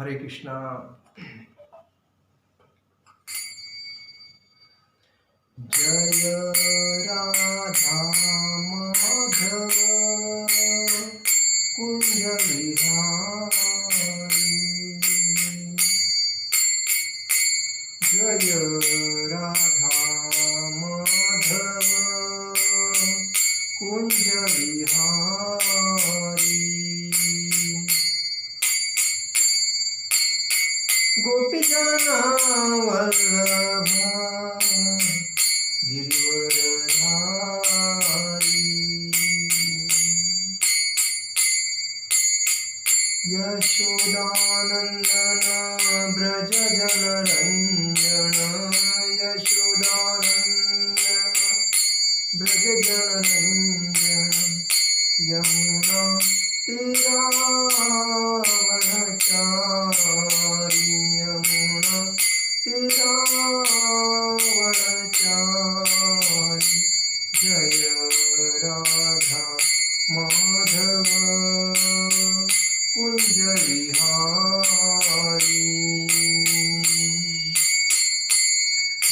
हरे कृष्णा। जय राधा माधव कुंज विहारी। जय राधा माधव कुंज विहारी। गोपीजना वल्लभ गिरिवरधारी। यशोदानंदन ब्रज जनरंजन। यशोदानंदन ब्रज जनरंजन। यमुना तीरावनचारी। यमुना तीरावनचारी। जय राधा माधव कुंज विहारी।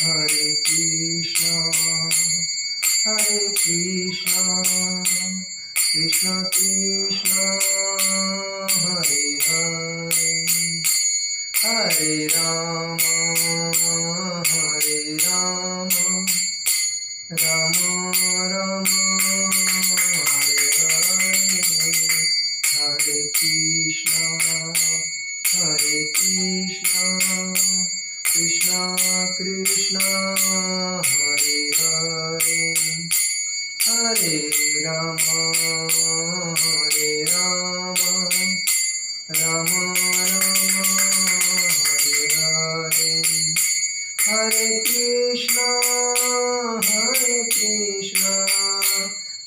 हरे कृष्णा कृष्ण कृष्ण हरे हरे। हरे राम राम राम हरे हरे। हरे कृष्णा कृष्ण कृष्ण हरे हरे। हरे राम राम हरे हरे। हरे कृष्णा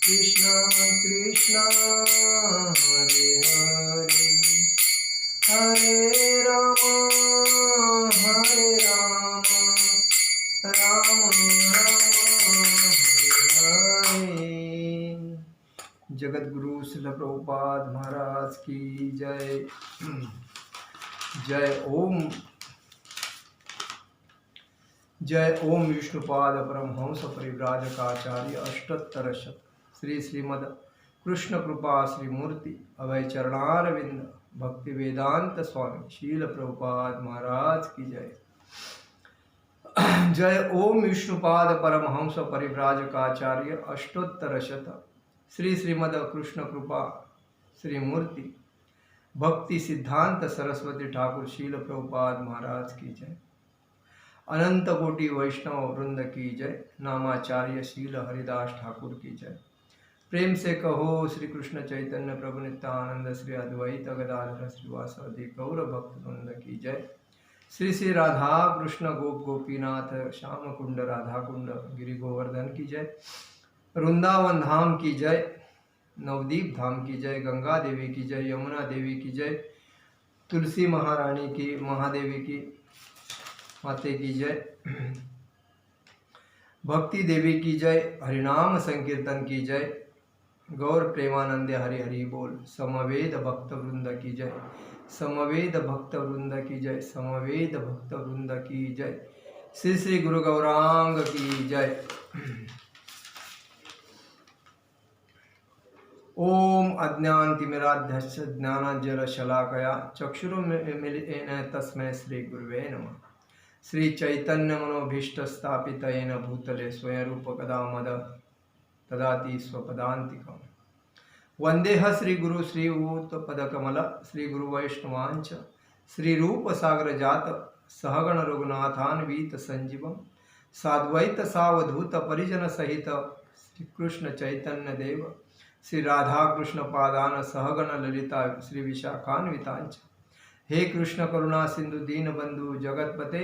कृष्ण कृष्ण हरे हरे। हरे राम राम हरे हरे। जगत गुरु श्रील प्रभुपाद महाराज की जय। जय ओम विष्णुपाद परमहंस परिव्राजकाचार्य अष्टोत्तर शत श्री श्रीमद कृष्ण कृपा श्री मूर्ति अभय चरणारविंद भक्ति वेदांत स्वामी शील प्रभुपाद महाराज की जय। जय ओम विष्णुपाद परमहंस परिव्राजकाचार्य अष्टोत्तर शत श्री श्रीमद कृष्ण कृपा श्री मूर्ति भक्ति सिद्धांत सरस्वती ठाकुर शील प्रभुपाद महाराज की जय। अनंत कोटि वैष्णव वृंद की जय। नामाचार्य शील हरिदास ठाकुर की जय। प्रेम से कहो श्री कृष्ण चैतन्य प्रभु नित्यानंद श्री अद्वैत गदाधर श्रीवासवदि गौर भक्त वृंद की जय। श्री श्री राधा कृष्ण गोप गोपीनाथ श्याम कुंड राधा कुंड गिरि गोवर्धन की जय। वृंदावन धाम की जय। नवदीप धाम की जय। गंगा देवी की जय। यमुना देवी की जय। तुलसी महारानी की महादेवी की माते की जय। भक्ति देवी की जय। हरिनाम संकीर्तन की जय। गौर प्रेमानंद हरि हरि बोल। समवेद भक्त वृंद की जय। समवेद भक्त वृंद की जय। समवेद भक्त वृंद की जय। श्री श्री गुरु गौरांग की जय। ओम अज्ञानतिमिरान्धस्य ज्ञानाञ्जनशलाकया चक्षुरुन्मीलितेन तस्मै श्री गुरुवे नमः। श्री चैतन्य मनोभीष्ट स्थापितेन भूतले स्वयं रूप कदा मद तदाति स्वपदान्तिकम्। वन्देह श्री गुरु श्री ऊतपदकमल श्री गुरु वैष्णवांच श्री रूप सागर जात सहगण रघुनाथान्वित संजीवम साद्वैत सावधूत परिजन सहित श्री कृष्ण चैतन्य देव श्री राधा कृष्ण पादान सहगण ललिता श्री विशाखान्वितांच। हे कृष्ण करुणा सिंधु दीन बंधु जगतपते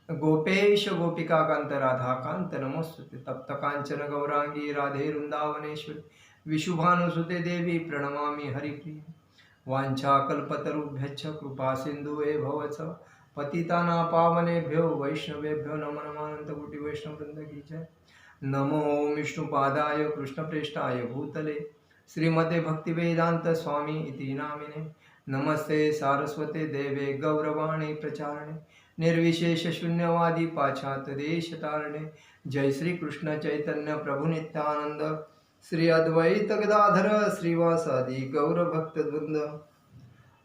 गोपेश गोपिका कांत राधा कांत नमोस्तुते। तप्त कांचन गौरांगी राधे वृंदावनेश्वरी विशुभानुसुते देवी प्रणमामि हरिप्रिय। वाञ्छाकल्पतरुभ्यश्च कृपा सिन्धुवे भवच पतितानां पावनेभ्यो वैष्णवेभ्यो नमो नमानन्तकोटि वैष्णववृन्द की जय। नमो विष्णुपादाय कृष्णप्रेष्ठाय भूतले श्रीमते भक्तिवेदांत स्वामी इति नामिने नमस्ते सारस्वते देवे गौरवाणी प्रचारणे निर्विशेष शून्यवादी पाश्चात्य देश तारणे। जय श्री कृष्ण चैतन्य प्रभु नित्यानंद श्री अद्वैत गदाधर श्रीवासादि गौर भक्त वृंद।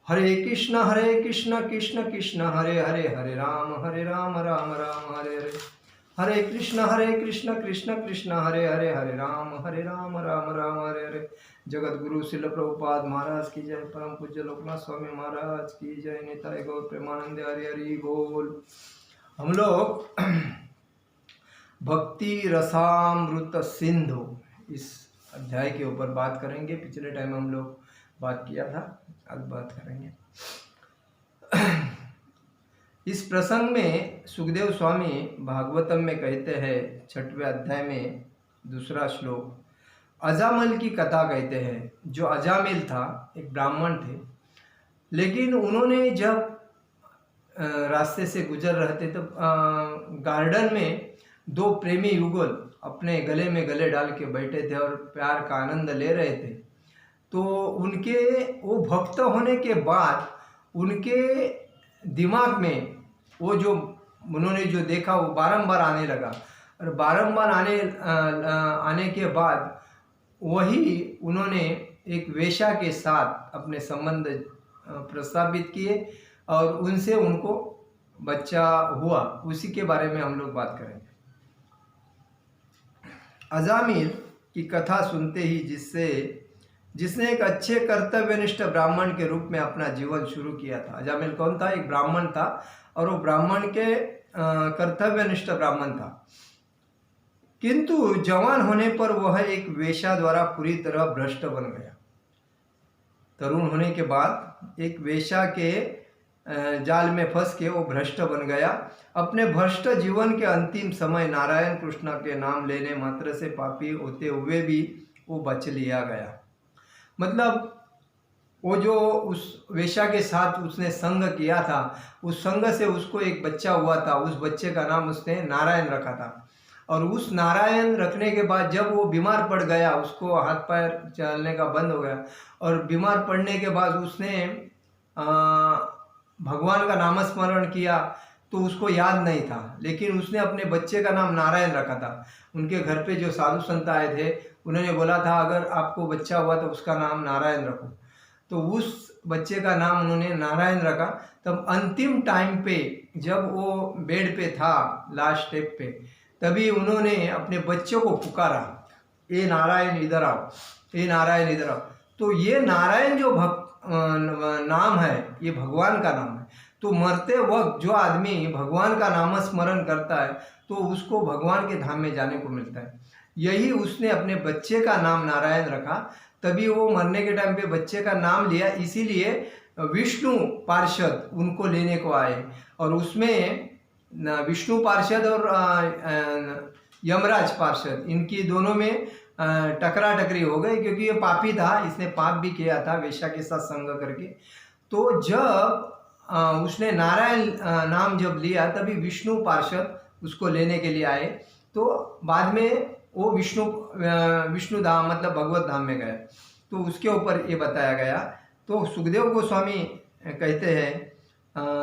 हरे कृष्ण कृष्ण कृष्ण हरे हरे, हरे राम राम राम हरे हरे। हरे कृष्ण कृष्ण कृष्ण हरे हरे, हरे राम राम राम हरे हरे। जगत गुरु शिल प्रभुपाद महाराज की जय। परम पूज्य लोकनाथ स्वामी महाराज की जय। निताय गौर प्रेमानंद हरि हरि बोल। हम लोग भक्ति रसामृत सिंधु इस अध्याय के ऊपर बात करेंगे। पिछले टाइम हम लोग बात किया था, आज बात करेंगे। इस प्रसंग में सुखदेव स्वामी भागवतम में कहते हैं, 6वें अध्याय में 2 श्लोक, अजामिल की कथा कहते हैं। जो अजामिल था एक ब्राह्मण थे, लेकिन उन्होंने जब रास्ते से गुजर रहे थे तो गार्डन में 2 प्रेमी युगल अपने गले में गले डाल के बैठे थे और प्यार का आनंद ले रहे थे। तो उनके वो भक्त होने के बाद उनके दिमाग में वो जो उन्होंने जो देखा वो बारंबार आने लगा, और बारंबार आने के बाद वही उन्होंने एक वेश्या के साथ अपने संबंध प्रस्तावित किए और उनसे उनको बच्चा हुआ। उसी के बारे में हम लोग बात करेंगे। अजामिल की कथा सुनते ही जिसने एक अच्छे कर्तव्यनिष्ठ ब्राह्मण के रूप में अपना जीवन शुरू किया था। अजामिल कौन था? एक ब्राह्मण था, और वो ब्राह्मण के कर्तव्यनिष्ठ ब्राह्मण था। किंतु जवान होने पर वह एक वेश्या द्वारा पूरी तरह भ्रष्ट बन गया। तरुण होने के बाद एक वेश्या के जाल में फंस के वो भ्रष्ट बन गया। अपने भ्रष्ट जीवन के अंतिम समय नारायण कृष्ण के नाम लेने मात्र से पापी होते हुए भी वो बच लिया गया। मतलब वो जो उस वेश्या के साथ उसने संग किया था, उस संग से उसको एक बच्चा हुआ था। उस बच्चे का नाम उसने नारायण रखा था। और उस नारायण रखने के बाद जब वो बीमार पड़ गया, उसको हाथ पैर चलने का बंद हो गया, और बीमार पड़ने के बाद उसने भगवान का नामस्मरण किया तो उसको याद नहीं था, लेकिन उसने अपने बच्चे का नाम नारायण रखा था। उनके घर पे जो साधु संत आए थे उन्होंने बोला था अगर आपको बच्चा हुआ तो उसका नाम नारायण रखो। तो उस बच्चे का नाम उन्होंने नारायण रखा। तब अंतिम टाइम पे जब वो बेड पे था, लास्ट स्टेप पे, तभी उन्होंने अपने बच्चों को पुकारा, ए नारायण इधर आओ, ए नारायण इधर आओ। तो ये नारायण जो नाम है ये भगवान का नाम है। तो मरते वक्त जो आदमी भगवान का नाम स्मरण करता है तो उसको भगवान के धाम में जाने को मिलता है। यही उसने अपने बच्चे का नाम नारायण रखा। तभी वो मरने के टाइम पे बच्चे का नाम लिया, इसीलिए विष्णु पार्षद उनको लेने को आए। और उसमें विष्णु पार्षद और यमराज पार्षद, इनकी दोनों में टकरा टकरी हो गई, क्योंकि ये पापी था, इसने पाप भी किया था वेश्या के साथ संग करके। तो जब उसने नारायण नाम जब लिया तभी विष्णु पार्षद उसको लेने के लिए आए। तो बाद में वो विष्णु धाम मतलब भगवत धाम में गए। तो उसके ऊपर ये बताया गया। तो सुखदेव गोस्वामी कहते हैं,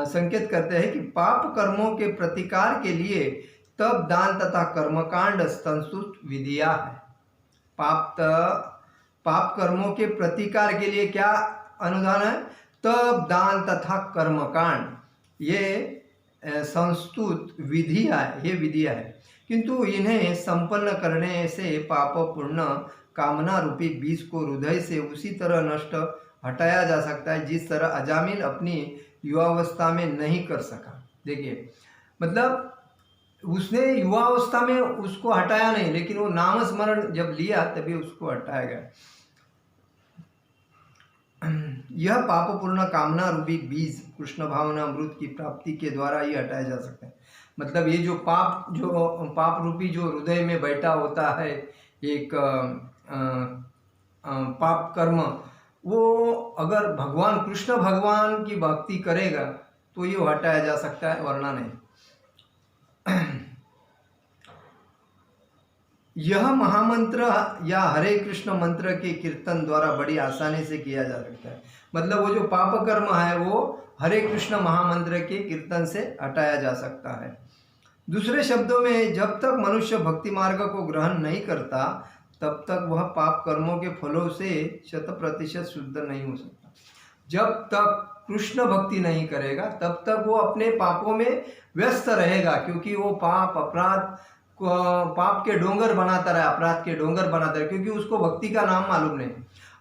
संकेत करते हैं कि पाप कर्मों के प्रतिकार के लिए तप दान तथा कर्मकांड संस्तुत विधिया है। पाप कर्मों के प्रतिकार के लिए क्या अनुदान है? तप दान तथा कर्मकांड, ये संस्तुत विधिया है, ये विधिया है। किंतु इन्हें संपन्न करने से पाप पुण्य कामना रूपी बीज को हृदय से उसी तरह नष्ट हटाया जा सकता है जिस तरह अजामिल अपनी युवावस्था में नहीं कर सका। देखिए, मतलब उसने युवावस्था में उसको हटाया नहीं, लेकिन वो नाम स्मरण जब लिया तभी उसको हटाया गया। यह पाप पूर्ण कामना रूपी बीज कृष्ण भावना अमृत की प्राप्ति के द्वारा ही हटाया जा सकता है। मतलब ये जो पाप रूपी जो हृदय में बैठा होता है एक पाप कर्म, वो अगर भगवान कृष्ण भगवान की भक्ति करेगा तो ये हटाया जा सकता है, वरना नहीं। यह महामंत्र या हरे कृष्ण मंत्र के कीर्तन द्वारा बड़ी आसानी से किया जा सकता है। मतलब वो जो पाप कर्म है वो हरे कृष्ण महामंत्र के कीर्तन से हटाया जा सकता है। दूसरे शब्दों में, जब तक मनुष्य भक्ति मार्ग को ग्रहण नहीं करता तब तक वह पाप कर्मों के फलों से 100% शुद्ध नहीं हो सकता। जब तक कृष्ण भक्ति नहीं करेगा तब तक वो अपने पापों में व्यस्त रहेगा, क्योंकि वो पाप के डोंगर बनाता रहा, अपराध के डोंगर बनाता रहा, क्योंकि उसको भक्ति का नाम मालूम नहीं।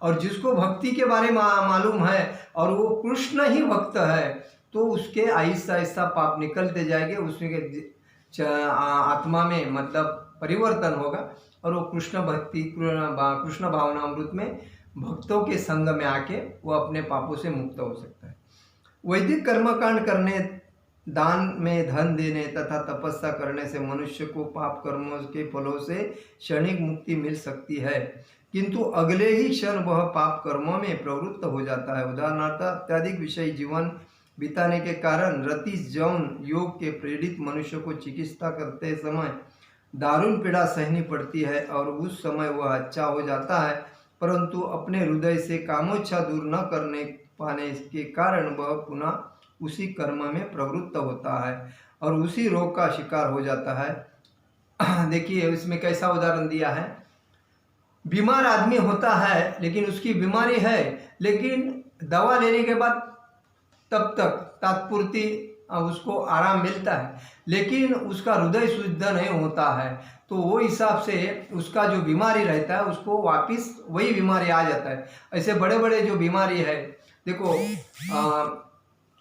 और जिसको भक्ति के बारे में मालूम है और वो कृष्ण ही भक्त है, तो उसके आहिस्ता आहिस्ता पाप निकलते जाएंगे, उसके आत्मा में मतलब परिवर्तन होगा और वो कृष्ण भावनामृत में भक्तों के संग में आके वो अपने पापों से मुक्त हो सकता है। वैदिक कर्मकांड करने, दान में धन देने तथा तपस्या करने से मनुष्य को पाप कर्मों के फलों से क्षणिक मुक्ति मिल सकती है, किंतु अगले ही क्षण वह पाप कर्मों में प्रवृत्त हो जाता है। उदाहरणार्थ, अत्यधिक विषयी जीवन बिताने के कारण रति जौन योग के प्रेरित मनुष्य को चिकित्सा करते समय दारुण पीड़ा सहनी पड़ती है और उस समय वह अच्छा हो जाता है, परंतु अपने हृदय से कामोच्छा दूर न करने पाने के कारण वह पुनः उसी कर्म में प्रवृत्त होता है और उसी रोग का शिकार हो जाता है। देखिए इसमें कैसा उदाहरण दिया है। बीमार आदमी होता है, लेकिन उसकी बीमारी है, लेकिन दवा लेने के बाद तब तक तात्पुरती उसको आराम मिलता है, लेकिन उसका हृदय शुद्ध नहीं होता है, तो वो हिसाब से उसका जो बीमारी रहता है उसको वापस वही बीमारी आ जाता है। ऐसे बड़े बड़े जो बीमारी है, देखो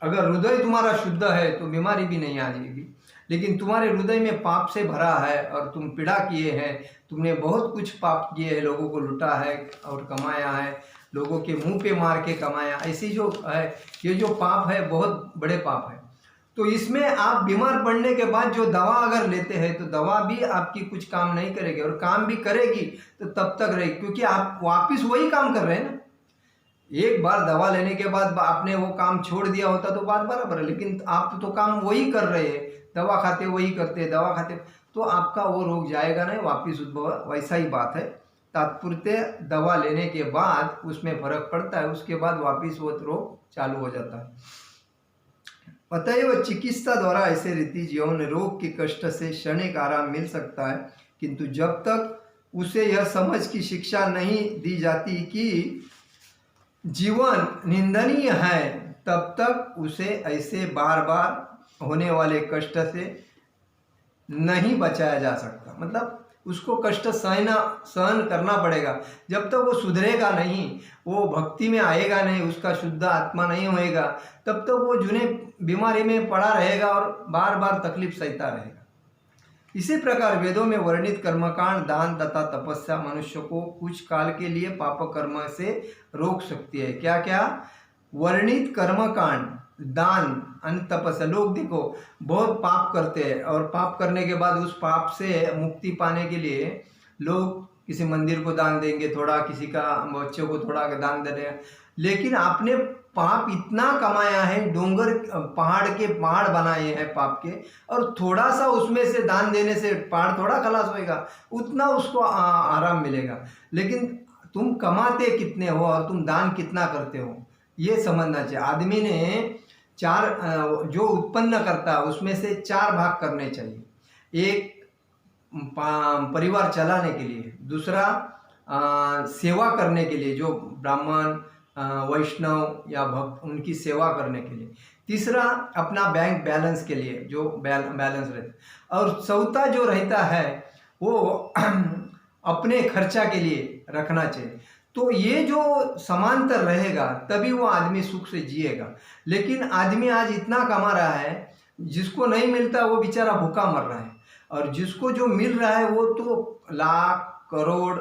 अगर हृदय तुम्हारा शुद्ध है तो बीमारी भी नहीं आ जाएगी, लेकिन तुम्हारे हृदय में पाप से भरा है और तुम पीड़ा किए हैं, तुमने बहुत कुछ पाप किए हैं, लोगों को लुटा है और कमाया है, लोगों के मुंह पे मार के कमाया, ऐसी जो है ये जो पाप है बहुत बड़े पाप है। तो इसमें आप बीमार पड़ने के बाद जो दवा अगर लेते हैं तो दवा भी आपकी कुछ काम नहीं करेगी, और काम भी करेगी तो तब तक रहेगी, क्योंकि आप वापस वही काम कर रहे हैं ना। एक बार दवा लेने के बाद आपने वो काम छोड़ दिया होता तो बात बराबर है, लेकिन आप तो काम वही कर रहे हैं, दवा खाते वही करते, दवा खाते, तो आपका वो रोग जाएगा नहीं, वापस उद्भव। वैसा ही बात है, तात्पुरते दवा लेने के बाद उसमें फर्क पड़ता है, उसके बाद वापस वो रोग चालू हो जाता है। अतएव चिकित्सा द्वारा ऐसे रीति जीवन रोग के कष्ट से क्षणिक आराम मिल सकता है, किंतु जब तक उसे यह समझ की शिक्षा नहीं दी जाती कि जीवन निंदनीय है, तब तक उसे ऐसे बार बार होने वाले कष्ट से नहीं बचाया जा सकता। मतलब उसको कष्ट सहन करना पड़ेगा, जब तक वो सुधरेगा नहीं, वो भक्ति में आएगा नहीं, उसका शुद्ध आत्मा नहीं होएगा, तब तक वो जुने बीमारी में पड़ा रहेगा और बार बार तकलीफ सहता रहेगा। इसी प्रकार वेदों में वर्णित कर्मकांड, दान तथा तपस्या मनुष्य को कुछ काल के लिए पाप कर्म से रोक सकती है। क्या क्या? वर्णित कर्मकांड, दान, अन्य तपस्या। लोग देखो बहुत पाप करते हैं और पाप करने के बाद उस पाप से मुक्ति पाने के लिए लोग किसी मंदिर को दान देंगे, थोड़ा किसी का बच्चों को थोड़ा दान दे रहे हैं, लेकिन आपने पाप इतना कमाया है, डोंगर पहाड़ के पहाड़ बनाए हैं पाप के, और थोड़ा सा उसमें से दान देने से पहाड़ थोड़ा खलास होएगा, उतना उसको आराम मिलेगा। लेकिन तुम कमाते कितने हो और तुम दान कितना करते हो, ये समझना चाहिए। आदमी ने जो उत्पन्न करता है उसमें से 4 भाग करने चाहिए। एक परिवार चलाने के लिए, दूसरा सेवा करने के लिए, जो ब्राह्मण वैष्णव या भक्त उनकी सेवा करने के लिए, तीसरा अपना बैंक बैलेंस के लिए जो बैलेंस रहता, और चौथा जो रहता है वो अपने खर्चा के लिए रखना चाहिए। तो ये जो समांतर रहेगा तभी वो आदमी सुख से जिएगा। लेकिन आदमी आज इतना कमा रहा है, जिसको नहीं मिलता वो बेचारा भूखा मर रहा है, और जिसको जो मिल रहा है वो तो लाख करोड़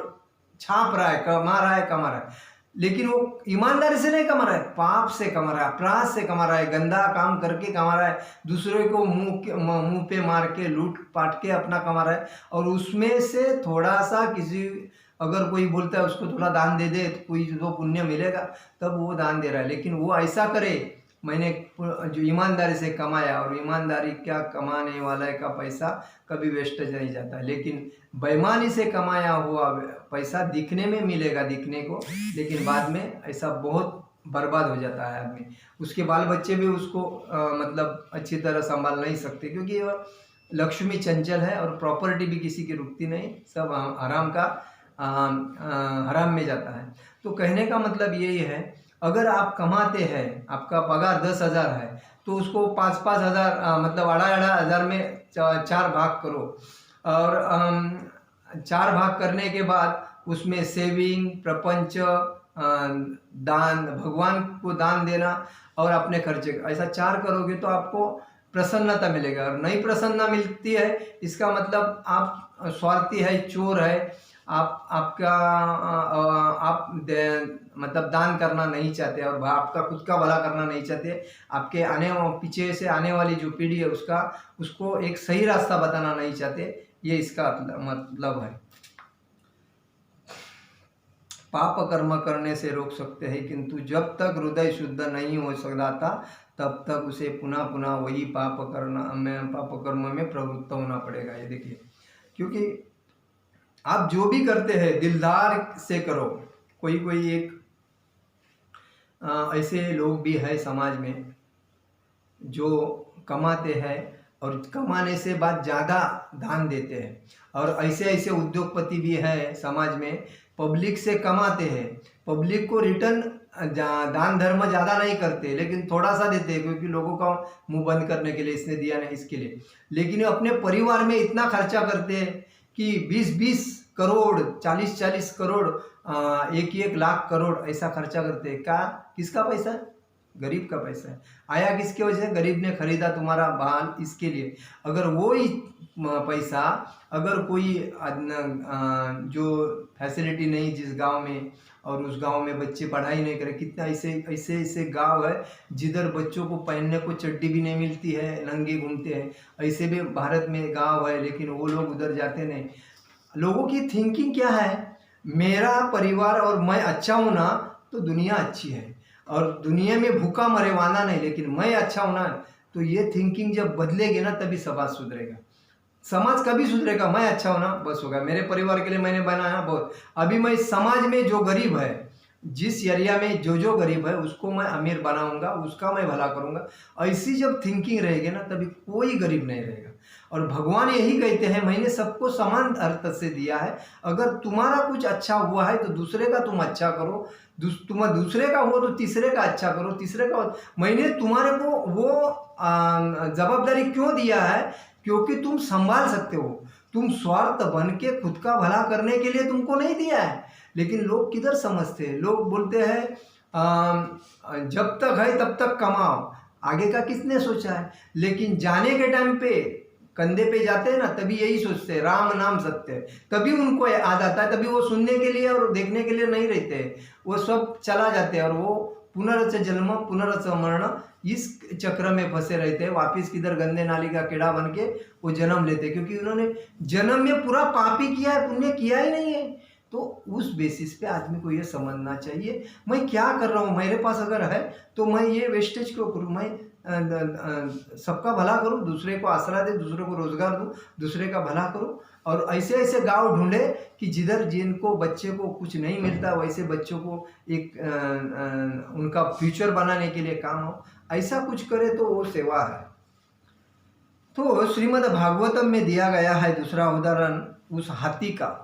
छाप रहा है, कमा रहा है, लेकिन वो ईमानदारी से नहीं कमा रहा है, पाप से कमा रहा है, अपराध से कमा रहा है, गंदा काम करके कमा रहा है, दूसरे को मुंह पे मार के लूट पाट के अपना कमा रहा है, और उसमें से थोड़ा सा किसी अगर कोई बोलता है उसको थोड़ा दान दे दे तो कोई जो पुण्य मिलेगा, तब वो दान दे रहा है। लेकिन वो ऐसा करे मैंने जो ईमानदारी से कमाया, और ईमानदारी क्या, कमाने वाले का पैसा कभी वेस्टेज नहीं जाता है। लेकिन बेईमानी से कमाया हुआ पैसा दिखने में मिलेगा, दिखने को, लेकिन बाद में ऐसा बहुत बर्बाद हो जाता है आदमी। उसके बाल बच्चे भी उसको मतलब अच्छी तरह संभाल नहीं सकते, क्योंकि वह लक्ष्मी चंचल है और प्रॉपर्टी भी किसी की रुकती नहीं, सब हराम का हराम में जाता है। तो कहने का मतलब यही है, अगर आप कमाते हैं, आपका पगार 10,000 है, तो उसको 5-5 हज़ार मतलब 2,500 में 4 भाग करो, और 4 भाग करने के बाद उसमें सेविंग, प्रपंच, दान, भगवान को दान देना और अपने खर्चे, ऐसा 4 करोगे तो आपको प्रसन्नता मिलेगा। और नहीं प्रसन्नता मिलती है, इसका मतलब आप स्वार्थी है, चोर है, मतलब दान करना नहीं चाहते और आपका खुद का भला करना नहीं चाहते, आपके पीछे से आने वाली जो पीढ़ी है उसको एक सही रास्ता बताना नहीं चाहते, ये इसका मतलब है। पाप कर्म करने से रोक सकते हैं, किंतु जब तक हृदय शुद्ध नहीं हो सकता तब तक उसे पुनः पुनः वही पाप कर्म में प्रवृत्त होना पड़ेगा। ये देखिए, क्योंकि आप जो भी करते हैं दिलदार से करो। कोई एक ऐसे लोग भी है समाज में जो कमाते हैं और कमाने से बाद ज़्यादा दान देते हैं, और ऐसे उद्योगपति भी है समाज में, पब्लिक से कमाते हैं, पब्लिक को रिटर्न दान धर्म ज़्यादा नहीं करते, लेकिन थोड़ा सा देते हैं, क्योंकि लोगों का मुंह बंद करने के लिए, इसने दिया नहीं इसके लिए। लेकिन अपने परिवार में इतना खर्चा करते हैं कि 20-20 करोड़, 40-40 करोड़, 1-1 लाख करोड़ ऐसा खर्चा करते हैं। क्या, किसका पैसा है? गरीब का पैसा है। आया किसके वजह से? गरीब ने खरीदा तुम्हारा बाल, इसके लिए। अगर वो ही पैसा, अगर कोई जो फैसिलिटी नहीं जिस गांव में, और उस गांव में बच्चे पढ़ाई नहीं करे, कितना ऐसे गांव है जिधर बच्चों को पहनने को चड्डी भी नहीं मिलती है, नंगे घूमते हैं। ऐसे भी भारत में गांव है, लेकिन वो लोग उधर जाते नहीं। लोगों की थिंकिंग क्या है, मेरा परिवार और मैं अच्छा हूं ना तो दुनिया अच्छी है, और दुनिया में भूखा मरेवाना नहीं, लेकिन मैं अच्छा हूं ना, तो ये थिंकिंग जब बदलेगी ना तभी समाज सुधरेगा। समाज कभी सुधरेगा? मैं अच्छा हूं ना, बस होगा, मेरे परिवार के लिए मैंने बनाया बहुत। अभी मैं समाज में जो गरीब है, जिस एरिया में जो गरीब है उसको मैं अमीर बनाऊंगा, उसका मैं भला करूंगा। ऐसी जब थिंकिंग रहेगी ना तभी कोई गरीब नहीं रहेगा। और भगवान यही कहते हैं, मैंने सबको समान अर्थ से दिया है। अगर तुम्हारा कुछ अच्छा हुआ है तो दूसरे का तुम अच्छा करो, तुम दूसरे का हो तो तीसरे का अच्छा करो, तीसरे का। मैंने तुम्हारे को वो जवाबदारी क्यों दिया है? क्योंकि तुम संभाल सकते हो। तुम स्वार्थ बन के खुद का भला करने के लिए तुमको नहीं दिया है। लेकिन लोग किधर समझते हैं? लोग बोलते हैं जब तक है तब तक कमाओ, आगे का किसने सोचा है? लेकिन जाने के टाइम पे कंधे पे जाते हैं ना, तभी यही सोचते हैं राम नाम सत्य है, तभी उनको याद आता है, तभी वो सुनने के लिए और देखने के लिए नहीं रहते हैं, वो सब चला जाते हैं, और वो पुनरच जन्म पुनरच मरण इस चक्र में फंसे रहते हैं। वापिस किधर गंदे नाली का कीड़ा बन के वो जन्म लेते हैं, क्योंकि उन्होंने जन्म में पूरा पाप ही किया है, पुण्य किया ही नहीं है। तो उस बेसिस पे आदमी को ये समझना चाहिए, मैं क्या कर रहा हूँ, मेरे पास अगर है तो मैं ये वेस्टेज क्यों करूँ? मैं सबका भला करूँ, दूसरे को आसरा दे, दूसरे को रोजगार दूँ, दूसरे का भला करूँ। और ऐसे गांव ढूंढे कि जिधर जिनको बच्चे को कुछ नहीं मिलता, वैसे बच्चों को एक उनका फ्यूचर बनाने के लिए काम हो, ऐसा कुछ करे तो वो सेवा है। तो श्रीमद् भागवतम में दिया गया है दूसरा उदाहरण उस हाथी का,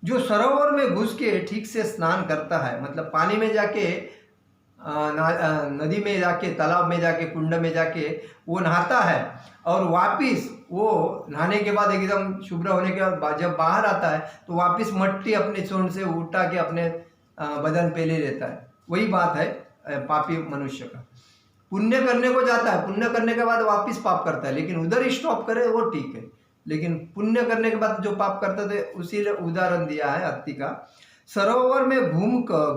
जो सरोवर में घुस के ठीक से स्नान करता है, मतलब पानी में जाके, नदी में जाके, तालाब में जाके, कुंड में जाके वो नहाता है, और वापिस वो नहाने के बाद एकदम शुभ्र होने के बाद जब बाहर आता है तो वापिस मट्टी अपने चोंड से उठा के अपने बदन पे ले लेता है। वही बात है पापी मनुष्य का। पुण्य करने को जाता है, पुण्य करने के बाद वापिस पाप करता है, लेकिन उधर ही स्टॉप करे वो ठीक है, लेकिन पुण्य करने के बाद जो पाप करते थे, उसी उदाहरण दिया है हाथी का। सरोवर में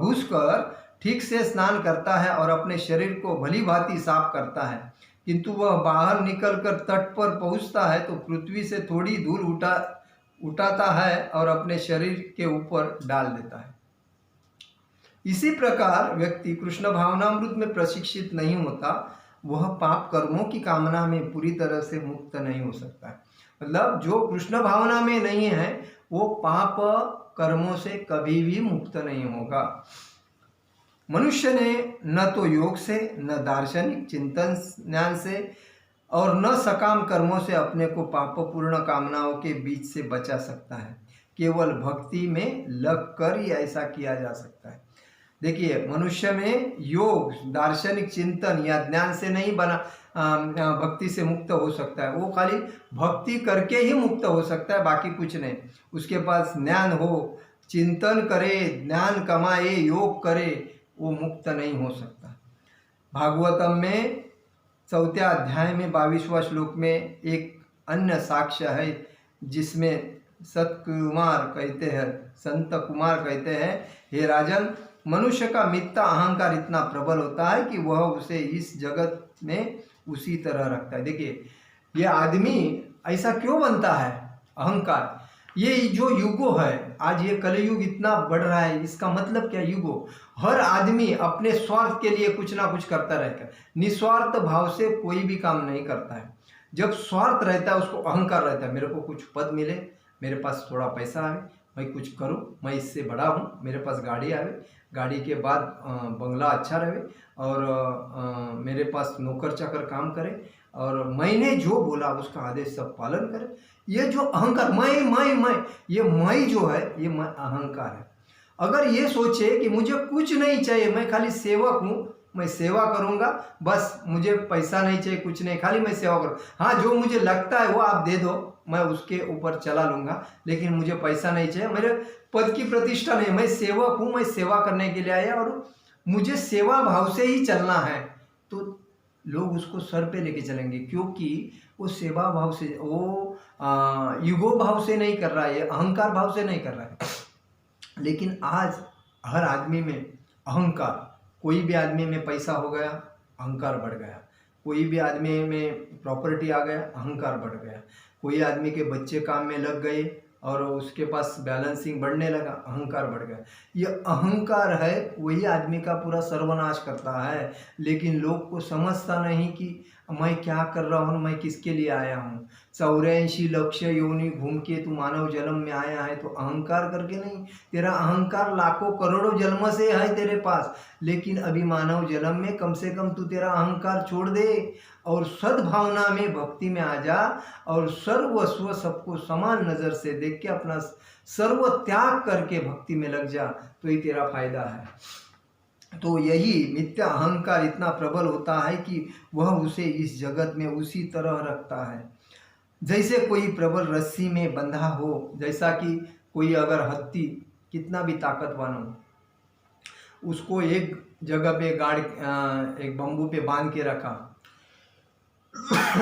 घुस कर ठीक से स्नान करता है और अपने शरीर को भली भांति साफ करता है, किंतु वह बाहर निकलकर तट पर पहुंचता है तो पृथ्वी से थोड़ी दूर उठाता है और अपने शरीर के ऊपर डाल देता है। इसी प्रकार व्यक्ति कृष्ण भावनामृत में प्रशिक्षित नहीं होता, वह पाप कर्मों की कामना में पूरी तरह से मुक्त नहीं हो सकता है। मतलब जो कृष्ण भावना में नहीं है वो पाप कर्मों से कभी भी मुक्त नहीं होगा। मनुष्य ने न तो योग से, न दार्शनिक चिंतन ज्ञान से और न सकाम कर्मों से अपने को पापपूर्ण कामनाओं के बीच से बचा सकता है। केवल भक्ति में लग कर ही ऐसा किया जा सकता है। देखिए, मनुष्य में योग, दार्शनिक चिंतन या ज्ञान से नहीं बना भक्ति से मुक्त हो सकता है। वो खाली भक्ति करके ही मुक्त हो सकता है, बाकी कुछ नहीं। उसके पास ज्ञान हो, चिंतन करे, ज्ञान कमाए, योग करे, वो मुक्त नहीं हो सकता। भागवतम में 4 अध्याय में 22वां श्लोक में एक अन्य साक्ष्य है, जिसमें संत कुमार कहते हैं, हे राजन, मनुष्य का मिथ्या अहंकार इतना प्रबल होता है कि वह उसे इस जगत में उसी तरह रखता है। देखिए, ये आदमी ऐसा क्यों बनता है, अहंकार। ये जो युगो है, आज ये कलयुग इतना बढ़ रहा है, इसका मतलब क्या, युगो हर आदमी अपने स्वार्थ के लिए कुछ ना कुछ करता रहता है। निस्वार्थ भाव से कोई भी काम नहीं करता है। जब स्वार्थ रहता है उसको अहंकार रहता है, मेरे को कुछ पद मिले, मेरे पास थोड़ा पैसा आवे, मैं कुछ करूं, मैं इससे बड़ा हूं, मेरे पास गाड़ी आवे, गाड़ी के बाद बंगला अच्छा रहे, और मेरे पास नौकर चाकर काम करे, और मैंने जो बोला उसका आदेश सब पालन करे। ये जो अहंकार, मैं ये मैं जो है, ये मैं अहंकार है। अगर ये सोचे कि मुझे कुछ नहीं चाहिए, मैं खाली सेवक हूँ, मैं सेवा करूँगा, बस मुझे पैसा नहीं चाहिए, कुछ नहीं, खाली मैं सेवा करूँ, हाँ जो मुझे लगता है वो आप दे दो, मैं उसके ऊपर चला लूँगा, लेकिन मुझे पैसा नहीं चाहिए, मेरे पद की प्रतिष्ठा नहीं, मैं सेवक हूँ, मैं सेवा करने के लिए आया और मुझे सेवा भाव से ही चलना है, तो लोग उसको सर पे लेके चलेंगे, क्योंकि वो सेवा भाव से, वो युगो भाव से नहीं कर रहा है, अहंकार भाव से नहीं कर रहा है। लेकिन आज हर आदमी में अहंकार, कोई भी आदमी में पैसा हो गया, अहंकार बढ़ गया, कोई भी आदमी में प्रॉपर्टी आ गया, अहंकार बढ़ गया, कोई आदमी के बच्चे काम में लग गए और उसके पास बैलेंसिंग बढ़ने लगा, अहंकार बढ़ गया। ये अहंकार है, वही आदमी का पूरा सर्वनाश करता है। लेकिन लोग को समझता नहीं कि मैं क्या कर रहा हूँ, मैं किसके लिए आया हूँ। 84 लक्ष योनि घूम के तू मानव जन्म में आया है, तो अहंकार करके नहीं, तेरा अहंकार लाखों करोड़ों जन्म से है तेरे पास, लेकिन अभी मानव जन्म में कम से कम तू तेरा अहंकार छोड़ दे और सद्भावना में, भक्ति में आ जा, और सर्वस्व सबको समान नज़र से देख के अपना सर्व त्याग करके भक्ति में लग जा, तो ही तेरा फायदा है। तो यही मिथ्या अहंकार इतना प्रबल होता है कि वह उसे इस जगत में उसी तरह रखता है जैसे कोई प्रबल रस्सी में बंधा हो। जैसा कि कोई अगर हत्ती कितना भी ताकतवान हो, उसको एक जगह पे एक बम्बू पे बांध के रखा,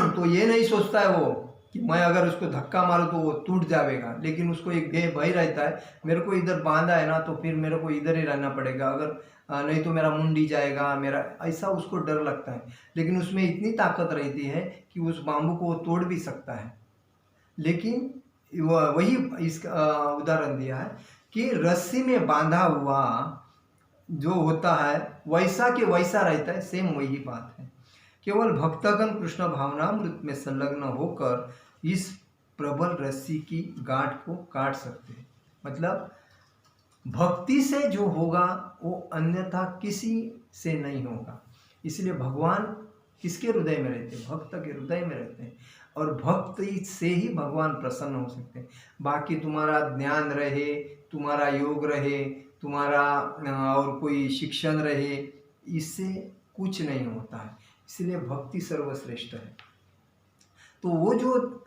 तो ये नहीं सोचता है वो कि मैं अगर उसको धक्का मारूं तो वो टूट जाएगा, लेकिन उसको एक भय रहता है, मेरे को इधर बांधा है ना, तो फिर मेरे को इधर ही रहना पड़ेगा, अगर नहीं तो मेरा मुंडी जाएगा, मेरा ऐसा उसको डर लगता है। लेकिन उसमें इतनी ताकत रहती है कि उस बाम्बू को वो तोड़ भी सकता है। लेकिन वही इसका उदाहरण दिया है कि रस्सी में बांधा हुआ जो होता है वैसा के वैसा रहता है, सेम वही बात है। केवल भक्तगण कृष्ण भावनामृत में संलग्न होकर इस प्रबल रस्सी की गांठ को काट सकते हैं। मतलब भक्ति से जो होगा वो अन्यथा किसी से नहीं होगा। इसलिए भगवान किसके हृदय में रहते हैं? भक्त के हृदय में रहते हैं, और भक्ति से ही भगवान प्रसन्न हो सकते हैं। बाकी तुम्हारा ज्ञान रहे, तुम्हारा योग रहे, तुम्हारा और कोई शिक्षण रहे, इससे कुछ नहीं होता है। इसलिए भक्ति सर्वश्रेष्ठ है। तो वो जो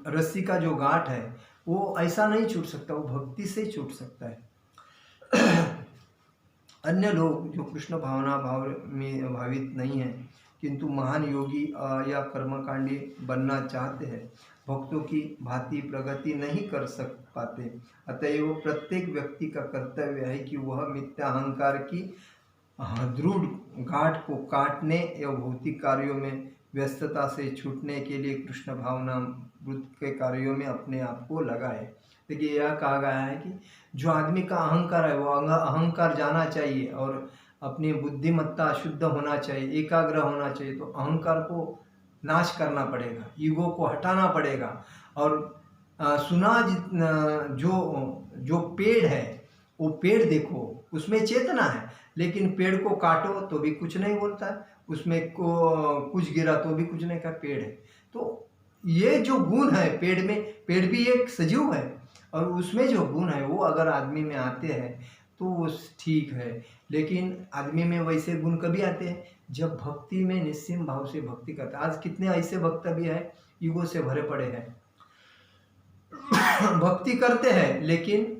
रस्सी का जो गांठ है वो ऐसा नहीं छूट सकता, वो भक्ति से छूट सकता है। अन्य लोग जो कृष्ण भावना भाव में भावित नहीं हैं, किंतु महान योगी या कर्मकांडी बनना चाहते हैं, भक्तों की भांति प्रगति नहीं कर पाते। अतएव प्रत्येक व्यक्ति का कर्तव्य है कि वह मिथ्या अहंकार की दृढ़ गांठ को काटने एवं भौतिक कार्यों में व्यस्तता से छूटने के लिए कृष्ण भावना वृत्त के कार्यों में अपने आप को लगाए। देखिए यह कहा गया है कि जो आदमी का अहंकार है वो अहंकार जाना चाहिए और अपनी बुद्धिमत्ता शुद्ध होना चाहिए, एकाग्र होना चाहिए। तो अहंकार को नाश करना पड़ेगा, ईगो को हटाना पड़ेगा। और जो पेड़ है वो पेड़ देखो, उसमें चेतना है, लेकिन पेड़ को काटो तो भी कुछ नहीं बोलता है, उसमें कुछ गिरा तो भी कुछ नहीं का पेड़ है। तो ये जो गुण है पेड़ में, पेड़ भी एक सजीव है और उसमें जो गुण है वो अगर आदमी में आते हैं तो वो ठीक है। लेकिन आदमी में वैसे गुण कभी आते हैं जब भक्ति में निस्सीम भाव से भक्ति करता है। आज कितने ऐसे भक्त भी है ईगो से भरे पड़े हैं, भक्ति करते हैं लेकिन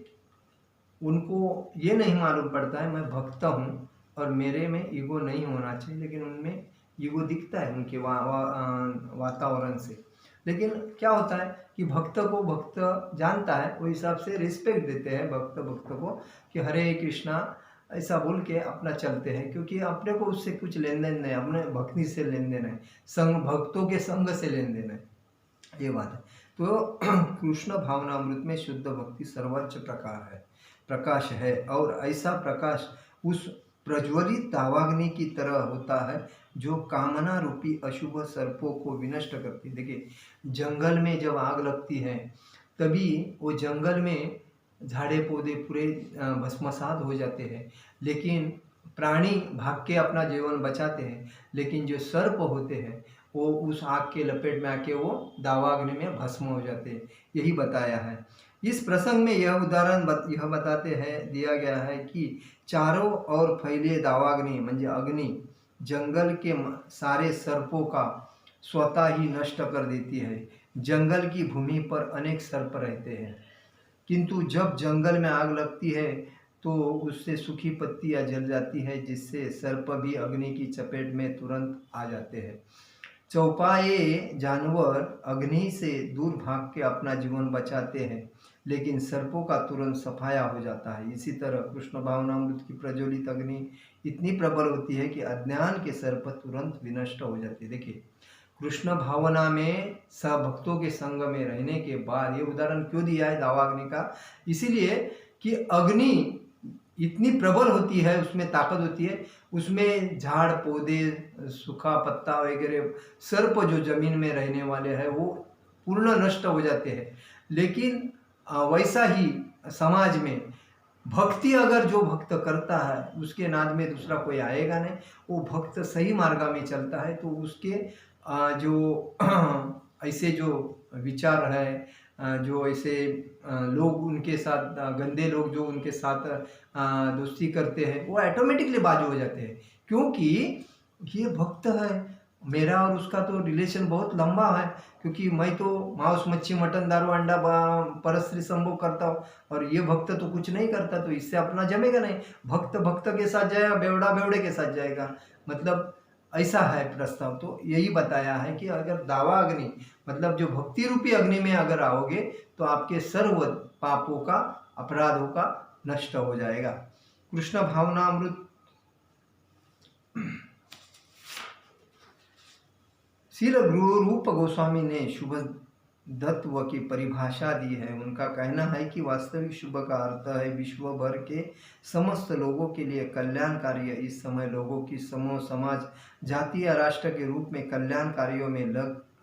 उनको ये नहीं मालूम पड़ता है मैं भक्त हूँ और मेरे में ईगो नहीं होना चाहिए, लेकिन उनमें ईगो दिखता है उनके वातावरण से। लेकिन क्या होता है कि भक्त को भक्त जानता है, वो हिसाब से रिस्पेक्ट देते हैं भक्त को कि हरे कृष्णा ऐसा बोल के अपना चलते हैं, क्योंकि अपने को उससे कुछ लेन देन नहीं, अपने भक्ति से लेन देन है, संग भक्तों के संग से लेन देन है, ये बात है। तो कृष्ण भावनामृत में शुद्ध भक्ति सर्वोच्च प्रकाश है और ऐसा प्रकाश उस प्रज्वलित दावाग्नि की तरह होता है जो कामना रूपी अशुभ सर्पों को विनष्ट करती है। देखिए जंगल में जब आग लगती है तभी वो जंगल में झाड़े पौधे पूरे भस्मसात हो जाते हैं, लेकिन प्राणी भाग के अपना जीवन बचाते हैं, लेकिन जो सर्प होते हैं वो उस आग के लपेट में आके वो दावाग्नि में भस्म हो जाते हैं। यही बताया है इस प्रसंग में। यह उदाहरण यह बताते हैं दिया गया है कि चारों ओर फैले दावाग्नि म्हणजे अग्नि जंगल के सारे सर्पों का स्वतः ही नष्ट कर देती है। जंगल की भूमि पर अनेक सर्प रहते हैं, किंतु जब जंगल में आग लगती है तो उससे सूखी पत्तियां जल जाती है, जिससे सर्प भी अग्नि की चपेट में तुरंत आ जाते हैं। चौपाए जानवर अग्नि से दूर भाग के अपना जीवन बचाते हैं, लेकिन सर्पों का तुरंत सफाया हो जाता है। इसी तरह कृष्ण भावनामृत की प्रज्वलित अग्नि इतनी प्रबल होती है कि अज्ञान के सर्प तुरंत विनष्ट हो जाते हैं। देखिए कृष्ण भावना में भक्तों के संग में रहने के बाद, ये उदाहरण क्यों दिया है दावाग्नि का, इसीलिए कि अग्नि इतनी प्रबल होती है, उसमें ताकत होती है, उसमें झाड़ पौधे सूखा पत्ता वगैरह सर्प जो जमीन में रहने वाले हैं वो पूर्ण नष्ट हो जाते हैं। लेकिन वैसा ही समाज में भक्ति अगर जो भक्त करता है उसके नाद में दूसरा कोई आएगा नहीं, वो भक्त सही मार्ग में चलता है तो उसके जो ऐसे जो विचार है, जो ऐसे लोग उनके साथ गंदे लोग जो उनके साथ दोस्ती करते हैं वो ऑटोमेटिकली बाजू हो जाते हैं, क्योंकि ये भक्त है। मेरा और उसका तो रिलेशन बहुत लंबा है, क्योंकि मैं तो मांस मच्छी मटन दारू अंडा परस्त्री संभोग करता हूँ और ये भक्त तो कुछ नहीं करता, तो इससे अपना जमेगा नहीं। भक्त भक्त के साथ जाएगा, बेवड़ा बेवड़े के साथ जाएगा, मतलब ऐसा है प्रस्ताव। तो यही बताया है कि अगर दावा अग्नि मतलब जो भक्ति रूपी अग्नि में अगर आओगे तो आपके सर्व पापों का अपराधों का नष्ट हो जाएगा। कृष्ण भावनामृत श्रील रूप गोस्वामी ने शुभ दत्व की परिभाषा दी है। उनका कहना है कि वास्तविक शुभ का अर्थ है विश्व भर के समस्त लोगों के लिए कल्याण कार्य। इस समय लोगों की समूह समाज जाति या राष्ट्र के रूप में कल्याण कार्यों में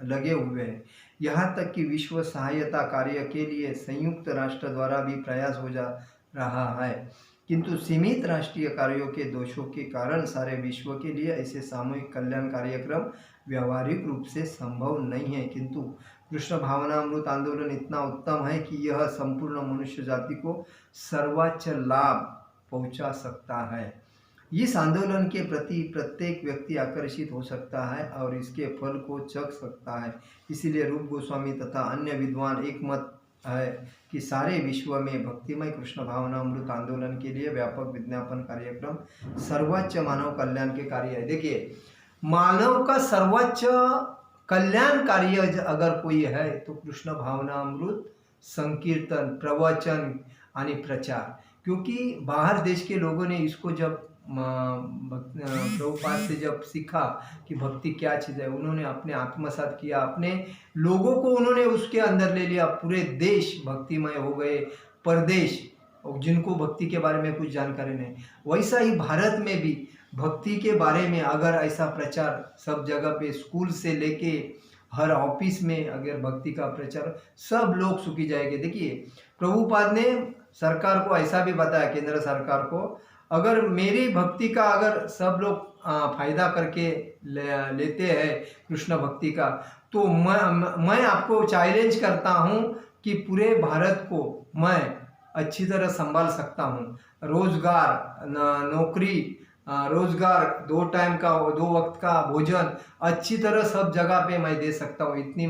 लगे हुए हैं। यहाँ तक कि विश्व सहायता कार्य के लिए संयुक्त राष्ट्र द्वारा भी प्रयास हो जा रहा है, किंतु सीमित राष्ट्रीय कार्यों के दोषों के कारण सारे विश्व के लिए ऐसे सामूहिक कल्याण कार्यक्रम व्यावहारिक रूप से संभव नहीं है। किंतु कृष्ण भावनामृत आंदोलन इतना उत्तम है कि यह संपूर्ण मनुष्य जाति को सर्वोच्च लाभ पहुंचा सकता है। इस आंदोलन के प्रति प्रत्येक व्यक्ति आकर्षित हो सकता है और इसके फल को चख सकता है। इसीलिए रूप गोस्वामी तथा अन्य विद्वान एक मत है कि सारे विश्व में भक्तिमय कृष्ण भावनामृत आंदोलन के लिए व्यापक विज्ञापन कार्यक्रम सर्वोच्च मानव कल्याण के कार्य है। देखिए मानव का सर्वोच्च कल्याण कार्य अगर कोई है तो कृष्ण भावनामृत संकीर्तन प्रवचन आणि प्रचार, क्योंकि बाहर देश के लोगों ने इसको जब प्रभुपाद से जब सीखा कि भक्ति क्या चीज़ है, उन्होंने अपने आत्मसात किया, अपने लोगों को उन्होंने उसके अंदर ले लिया। पूरे देश भक्तिमय हो गए, परदेश और जिनको भक्ति के बारे में कुछ जानकारी नहीं। वैसा ही भारत में भी भक्ति के बारे में अगर ऐसा प्रचार सब जगह पे, स्कूल से लेके हर ऑफिस में अगर भक्ति का प्रचार, सब लोग सुखी जाएंगे। देखिए प्रभुपाद ने सरकार को ऐसा भी बताया, केंद्र सरकार को, अगर मेरी भक्ति का अगर सब लोग फायदा करके लेते हैं कृष्ण भक्ति का, तो मैं आपको चैलेंज करता हूँ कि पूरे भारत को मैं अच्छी तरह संभाल सकता हूँ। रोजगार, नौकरी, रोजगार, 2 टाइम का, 2 वक्त का भोजन अच्छी तरह सब जगह पे मैं दे सकता हूँ। इतनी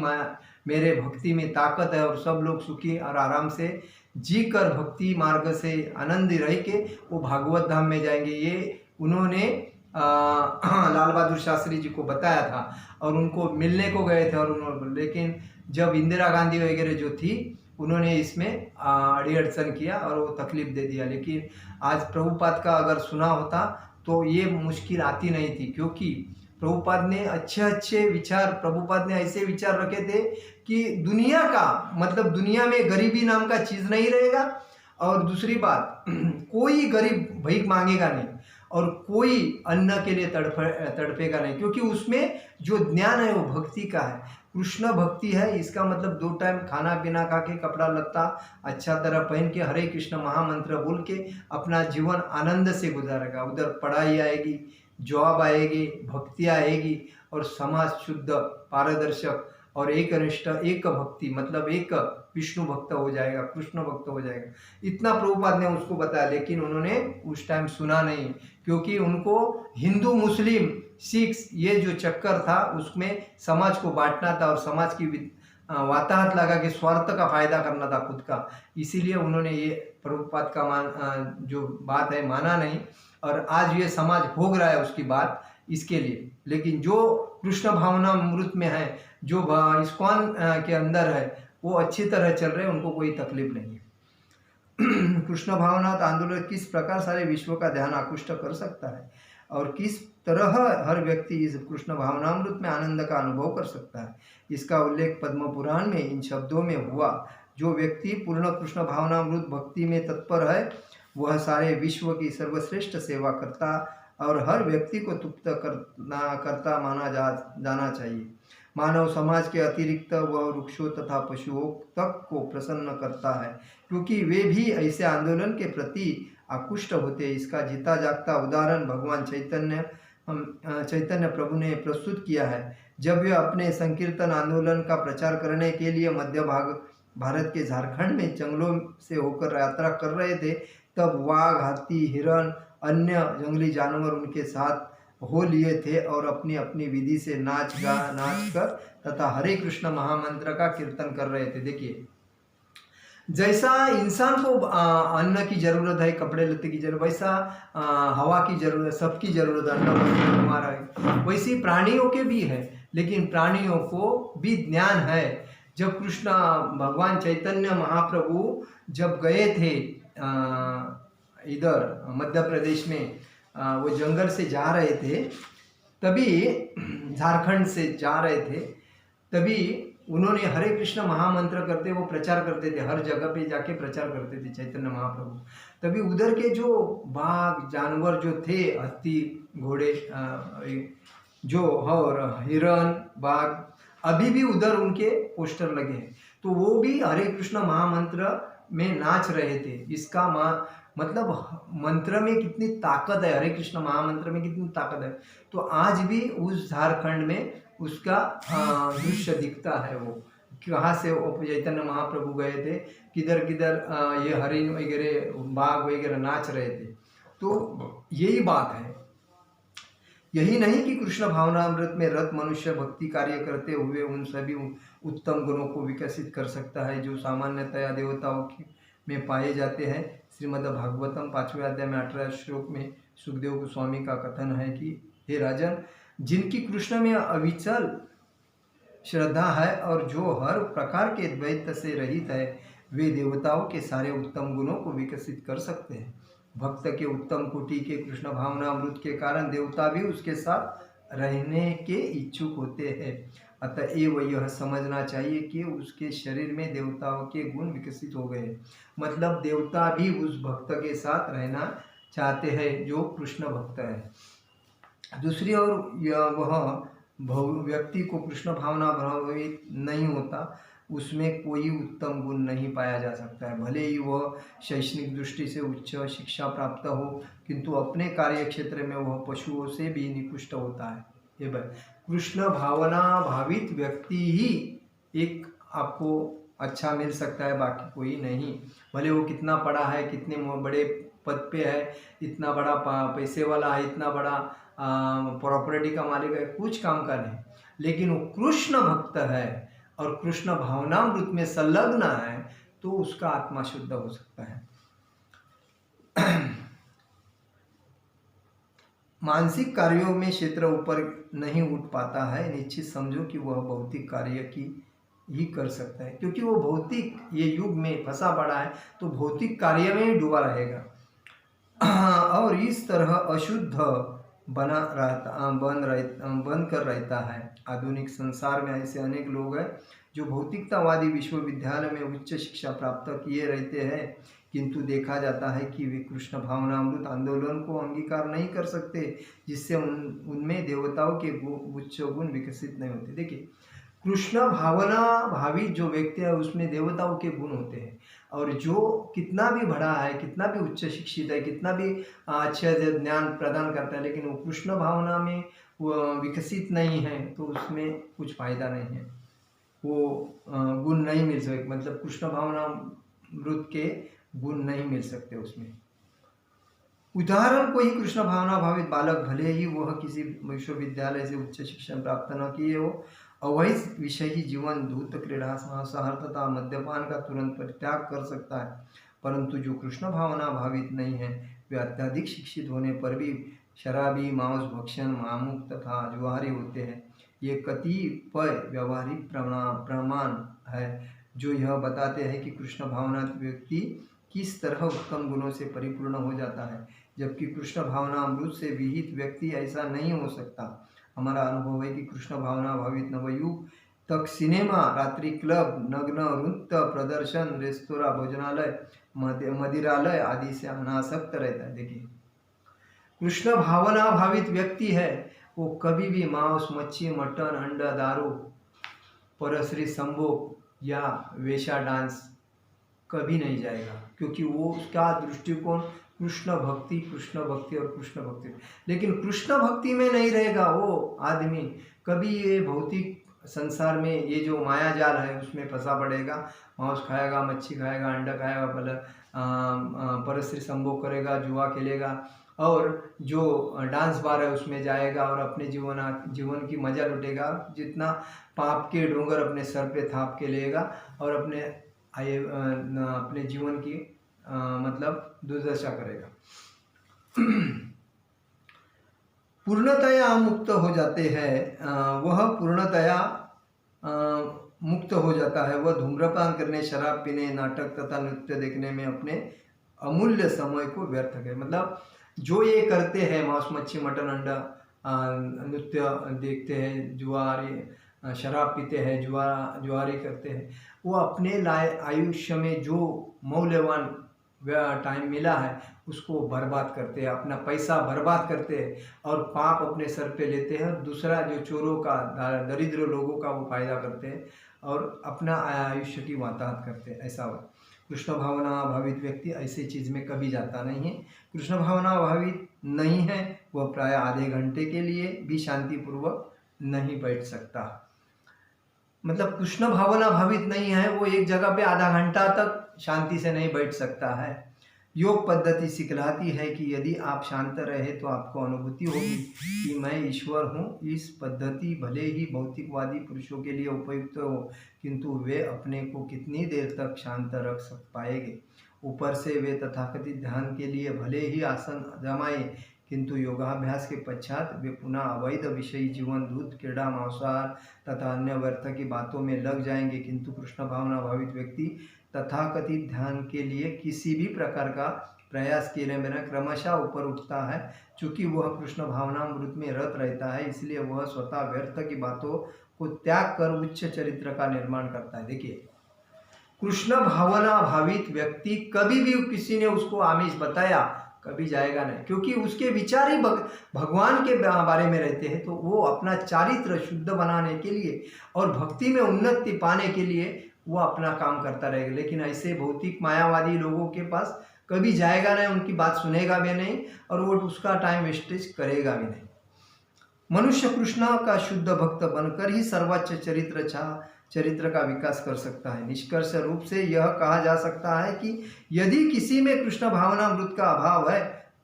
मेरे भक्ति में ताकत है और सब लोग सुखी और आराम से जी कर भक्ति मार्ग से आनंद रह के वो भागवत धाम में जाएंगे। ये उन्होंने लाल बहादुर शास्त्री जी को बताया था और उनको मिलने को गए थे, और उन्होंने, लेकिन जब इंदिरा गांधी वगैरह जो थी उन्होंने इसमें अड़ी अड़चन किया और वो तकलीफ दे दिया। लेकिन आज प्रभुपाद का अगर सुना होता तो ये मुश्किल आती नहीं थी, क्योंकि प्रभुपाद ने अच्छे अच्छे विचार, प्रभुपाद ने ऐसे विचार रखे थे कि दुनिया का मतलब दुनिया में गरीबी नाम का चीज़ नहीं रहेगा, और दूसरी बात कोई गरीब भीख मांगेगा नहीं और कोई अन्न के लिए तड़पेगा नहीं, क्योंकि उसमें जो ज्ञान है वो भक्ति का है, कृष्ण भक्ति है। इसका मतलब 2 टाइम खाना पीना खा के, कपड़ा लत्ता अच्छा तरह पहन के, हरे कृष्ण महामंत्र बोल के अपना जीवन आनंद से गुजारेगा। उधर पढ़ाई आएगी, जॉब आएगी, भक्ति आएगी और समाज शुद्ध, पारदर्शक और एक अनिष्ठ, एक भक्ति मतलब एक विष्णु भक्त हो जाएगा, कृष्ण भक्त हो जाएगा। इतना प्रभुपाद ने उसको बताया, लेकिन उन्होंने उस टाइम सुना नहीं, क्योंकि उनको हिंदू, मुस्लिम, सिख ये जो चक्कर था उसमें समाज को बांटना था और समाज की वाताहत लगा के स्वार्थ का फायदा करना था खुद का। इसीलिए उन्होंने ये प्रभुपाद का जो बात है माना नहीं, और आज ये समाज भोग रहा है उसकी बात इसके लिए। लेकिन जो कृष्ण भावना अमृत में है, जो इस्कॉन के अंदर है, वो अच्छी तरह चल रहे हैं, उनको कोई तकलीफ नहीं है। कृष्ण भावना आंदोलन किस प्रकार सारे विश्व का ध्यान आकृष्ट कर सकता है और किस तरह हर व्यक्ति इस कृष्ण भावनामृत में आनंद का अनुभव कर सकता है, इसका उल्लेख पद्म पुराण में इन शब्दों में हुआ। जो व्यक्ति पूर्ण कृष्ण भावनामृत भक्ति में तत्पर है वह सारे विश्व की सर्वश्रेष्ठ सेवा करता और हर व्यक्ति को तृप्त करता माना जाना चाहिए। मानव समाज के अतिरिक्त वह वृक्षों तथा पशुओं तक को प्रसन्न करता है, क्योंकि वे भी ऐसे आंदोलन के प्रति आकृष्ट होते हैं। इसका जीता जागता उदाहरण भगवान चैतन्य प्रभु ने प्रस्तुत किया है। जब वे अपने संकीर्तन आंदोलन का प्रचार करने के लिए मध्य भारत के झारखंड में जंगलों से होकर यात्रा कर रहे थे, तब वाघ, हाथी, हिरण, अन्य जंगली जानवर उनके साथ हो लिए थे और अपनी अपनी विधि से नाच कर तथा हरे कृष्ण महामंत्र का कीर्तन कर रहे थे। देखिए, जैसा इंसान को अन्न की जरूरत है, कपड़े लत्ते की जरूरत, वैसा हवा की जरूरत, सबकी जरूरत है, अन्न वस्त्र हमारा है, वैसी प्राणियों के भी है। लेकिन प्राणियों को भी ज्ञान है। जब कृष्ण भगवान चैतन्य महाप्रभु जब गए थे इधर मध्य प्रदेश में, वो जंगल से जा रहे थे, तभी झारखंड से जा रहे थे, तभी उन्होंने हरे कृष्ण महामंत्र करते, वो प्रचार करते थे, हर जगह पे जाके प्रचार करते थे चैतन्य महाप्रभु। तभी उधर के जो बाघ जानवर जो थे, हाथी, घोड़े, जो और हिरण, बाघ, अभी भी उधर उनके पोस्टर लगे हैं, तो वो भी हरे कृष्ण महामंत्र में नाच रहे थे। इसका मतलब मंत्र में कितनी ताकत है, हरे कृष्ण महामंत्र में कितनी ताकत है। तो आज भी उस झारखंड में उसका दृश्य दिखता है। वो कहाँ से चैतन्य महाप्रभु गए थे, किधर किधर ये हरिण वगैरह, बाघ वगैरह नाच रहे थे। तो यही बात है। यही नहीं कि कृष्ण भावनामृत में रत मनुष्य भक्ति कार्य करते हुए उन सभी उत्तम गुणों को विकसित कर सकता है जो सामान्यतया देवताओं में पाए जाते हैं। श्रीमद् भागवतम 5वें अध्याय में 18 श्लोक में सुखदेव गोस्वामी का कथन है कि हे राजन, जिनकी कृष्ण में अविचल श्रद्धा है और जो हर प्रकार के द्वैत से रहित है, वे देवताओं के सारे उत्तम गुणों को विकसित कर सकते हैं। भक्त के उत्तम कोटि के कृष्ण भावनामृत के कारण देवता भी उसके साथ रहने के इच्छुक होते हैं। अतएव यह समझना चाहिए कि उसके शरीर में देवताओं के गुण विकसित हो गए, मतलब देवता भी उस भक्त के साथ रहना चाहते हैं जो कृष्ण भक्त है। दूसरी ओर वह व्यक्ति को कृष्ण भावना प्रभावित नहीं होता, उसमें कोई उत्तम गुण नहीं पाया जा सकता है। भले ही वह शैक्षणिक दृष्टि से उच्च शिक्षा प्राप्त हो, किंतु अपने कार्य क्षेत्र में वह पशुओं से भी निकृष्ट होता है। ये कृष्ण भावना भावित व्यक्ति ही एक आपको अच्छा मिल सकता है, बाकी कोई नहीं। भले वो कितना पढ़ा है, कितने बड़े पद पे है, इतना बड़ा पैसे वाला है, इतना बड़ा प्रॉपर्टी का मालिक है, कुछ काम का नहीं, लेकिन वो कृष्ण भक्त है और कृष्ण भावनामृत में संलग्न है, तो उसका आत्मा शुद्ध हो सकता है। मानसिक कार्यों में क्षेत्र ऊपर नहीं उठ पाता है, निश्चित समझो कि वह भौतिक कार्य की ही कर सकता है, क्योंकि वो भौतिक ये युग में फंसा पड़ा है, तो भौतिक कार्य में ही डूबा रहेगा और इस तरह अशुद्ध बन कर रहता है। आधुनिक संसार में ऐसे अनेक लोग हैं जो भौतिकतावादी विश्वविद्यालय में उच्च शिक्षा प्राप्त किए रहते हैं, किंतु देखा जाता है कि वे कृष्ण भावनामृत आंदोलन को अंगीकार नहीं कर सकते, जिससे उनमें देवताओं के उच्च गुण विकसित नहीं होते। देखिए, कृष्ण भावना भावित जो व्यक्ति है उसमें देवताओं के गुण होते हैं, और जो कितना भी बड़ा है, कितना भी उच्च शिक्षित है, कितना भी अच्छे ज्ञान प्रदान करता है, लेकिन वो कृष्ण भावना में वो विकसित नहीं है, तो उसमें कुछ फायदा नहीं है, वो गुण नहीं मिल सकते, मतलब कृष्ण भावना मृत के गुण नहीं मिल सकते उसमें। उदाहरण, कोई कृष्ण भावना भावित बालक, भले ही वह किसी विश्वविद्यालय से उच्च शिक्षा प्राप्त न किए हो, अवैध विषयी जीवन, धूत क्रीड़ा, मांसाहार तथा मद्यपान का तुरंत परित्याग कर सकता है। परंतु जो कृष्ण भावना भावित नहीं है, वे अत्यधिक शिक्षित होने पर भी शराबी, मांस भक्षण, मामुक तथा जुआरी होते हैं। ये कतिपय व्यवहारिक प्रमाण है जो यह बताते हैं कि कृष्ण भावना व्यक्ति किस तरह उत्तम गुणों से परिपूर्ण हो जाता है, जबकि कृष्ण भावना अमृत से विहित व्यक्ति ऐसा नहीं हो सकता। हमारा अनुभव है कि कृष्ण भावना भावित नवयुग तक सिनेमा, रात्रि क्लब, नग्न नृत्य प्रदर्शन, रेस्तोरां, भोजनालय, मदिरालय आदि से अनासक्त रहता है। देखिए, कृष्ण भावना भावित व्यक्ति है, वो कभी भी मांस, मच्छी, मटन, अंडा, दारू, परश्री, संभोग या वेशा डांस कभी नहीं जाएगा, क्योंकि वो उसका दृष्टिकोण कृष्ण भक्ति और कृष्ण भक्ति। लेकिन कृष्ण भक्ति में नहीं रहेगा वो आदमी, कभी ये भौतिक संसार में ये जो माया जाल है उसमें फंसा पड़ेगा। मांस खाएगा, मच्छी खाएगा, अंडा खाएगा, परश्री संभोग करेगा, जुआ खेलेगा, और जो डांस बार है उसमें जाएगा और अपने जीवन की मजा लुटेगा। जितना पाप के डोंगर अपने सर पे थाप के लेगा और अपने जीवन की मतलब दुर्दशा करेगा। पूर्णतया मुक्त हो जाते हैं, वह पूर्णतया मुक्त हो जाता है। वह धूम्रपान करने, शराब पीने, नाटक तथा नृत्य देखने में अपने अमूल्य समय को व्यर्थ करे। मतलब जो ये करते हैं, मांस, मच्छी, मटन, अंडा, नृत्य देखते हैं, जुआरी, शराब पीते हैं, जुआरी करते हैं, वो अपने आयुष्य में जो मौल्यवान टाइम मिला है उसको बर्बाद करते हैं, अपना पैसा बर्बाद करते हैं और पाप अपने सर पे लेते हैं। दूसरा जो चोरों का, दरिद्र लोगों का वो फायदा करते हैं और अपना आयुष्य की वाताहत करते हैं। ऐसा हो, कृष्ण भावना भावित व्यक्ति ऐसी चीज़ में कभी जाता नहीं है। कृष्ण भावना भावित नहीं है, वह प्राय आधे घंटे के लिए भी शांतिपूर्वक नहीं बैठ सकता। मतलब कृष्ण भावना भावित नहीं है, वो एक जगह पे आधा घंटा तक शांति से नहीं बैठ सकता है। योग पद्धति सिखलाती है कि यदि आप शांत रहे तो आपको अनुभूति होगी कि मैं ईश्वर हूँ। इस पद्धति भले ही भौतिकवादी पुरुषों के लिए उपयुक्त हो, किंतु वे अपने को कितनी देर तक शांत रख पाएंगे। ऊपर से वे तथाकथित ध्यान के लिए भले ही आसन जमाए, किंतु योगाभ्यास के पश्चात वे पुनः अवैध विषयी जीवन, दूध, क्रीड़ा, मांसाहार तथा अन्य व्यर्थ की बातों में लग जाएंगे। किंतु कृष्ण भावना भावित व्यक्ति तथाकथित ध्यान के लिए किसी भी प्रकार का प्रयास किए बिना क्रमशः ऊपर उठता है। चूँकि वह कृष्ण भावनामृत में रत रहता है, इसलिए वह स्वतः व्यर्थ की बातों को त्याग कर उच्च चरित्र का निर्माण करता है। देखिए, कृष्ण भावना भावित व्यक्ति कभी भी किसी ने उसको आमिष बताया कभी जाएगा नहीं, क्योंकि उसके विचार ही भगवान के बारे में रहते हैं। तो वो अपना चारित्र शुद्ध बनाने के लिए और भक्ति में उन्नति पाने के लिए वो अपना काम करता रहेगा। लेकिन ऐसे भौतिक मायावादी लोगों के पास कभी जाएगा नहीं, उनकी बात सुनेगा भी नहीं और वो उसका टाइम वेस्टेज करेगा भी नहीं। मनुष्य कृष्ण का शुद्ध भक्त बनकर ही सर्वोच्च चरित्र का विकास कर सकता है। निष्कर्ष रूप से यह कहा जा सकता है कि यदि किसी में कृष्ण भावनामृत का अभाव है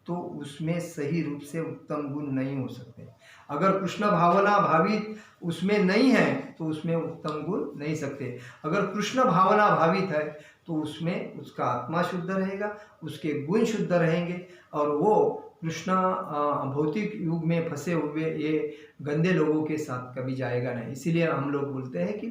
तो उसमें सही रूप से उत्तम गुण नहीं हो सकते। अगर कृष्ण भावना भावित उसमें नहीं है तो उसमें उत्तम गुण नहीं सकते। अगर कृष्ण भावना भावित है तो उसमें उसका आत्मा शुद्ध रहेगा, उसके गुण शुद्ध रहेंगे और वो कृष्ण भौतिक युग में फंसे हुए ये गंदे लोगों के साथ कभी जाएगा नहीं। इसीलिए हम लोग बोलते हैं कि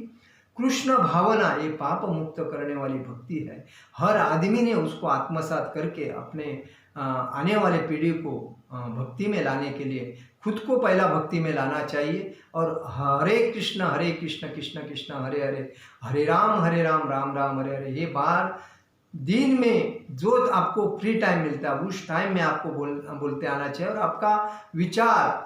कृष्ण भावना ये पाप मुक्त करने वाली भक्ति है। हर आदमी ने उसको आत्मसात करके अपने आने वाले पीढ़ी को भक्ति में लाने के लिए खुद को पहला भक्ति में लाना चाहिए। और हरे कृष्ण कृष्ण कृष्ण हरे हरे, हरे राम राम राम हरे हरे, ये बार दिन में जो आपको फ्री टाइम मिलता है उस टाइम में आपको बोलते आना चाहिए। और आपका विचार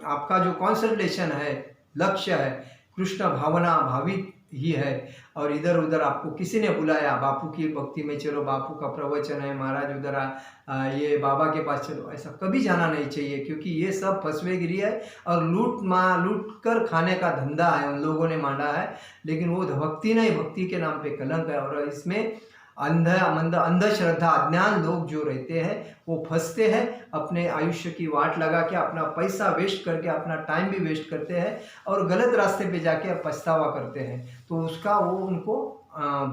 आपका जो कॉन्संट्रेशन है, लक्ष्य है, कृष्ण भावना भावित ही है। और इधर उधर आपको किसी ने बुलाया बापू की भक्ति में चलो, बापू का प्रवचन है, महाराज उधर ये बाबा के पास चलो, ऐसा कभी जाना नहीं चाहिए। क्योंकि ये सब फसवेगिरी है और लूट कर खाने का धंधा है उन लोगों ने मांडा है। लेकिन वो भक्ति नहीं, भक्ति के नाम पे कलंक है। और इसमें अंधश्रद्धा अज्ञान लोग जो रहते हैं वो फंसते हैं, अपने आयुष्य की वाट लगा के अपना पैसा वेस्ट करके अपना टाइम भी वेस्ट करते हैं और गलत रास्ते पे जाके पछतावा करते हैं। तो उसका वो उनको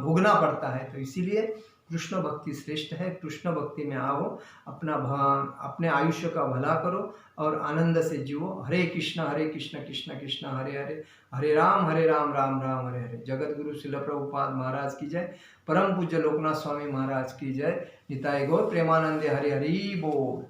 भोगना पड़ता है। तो इसीलिए कृष्ण भक्ति श्रेष्ठ है। कृष्ण भक्ति में आओ, अपने आयुष्य का भला करो और आनंद से जियो। हरे कृष्ण कृष्ण कृष्ण हरे हरे, हरे राम राम राम हरे हरे। जगत गुरु श्रील प्रभुपाद महाराज की जय, परम पूज्य लोकनाथ स्वामी महाराज की जय। निताय गौर प्रेमानंदे, हरि हरि बोल।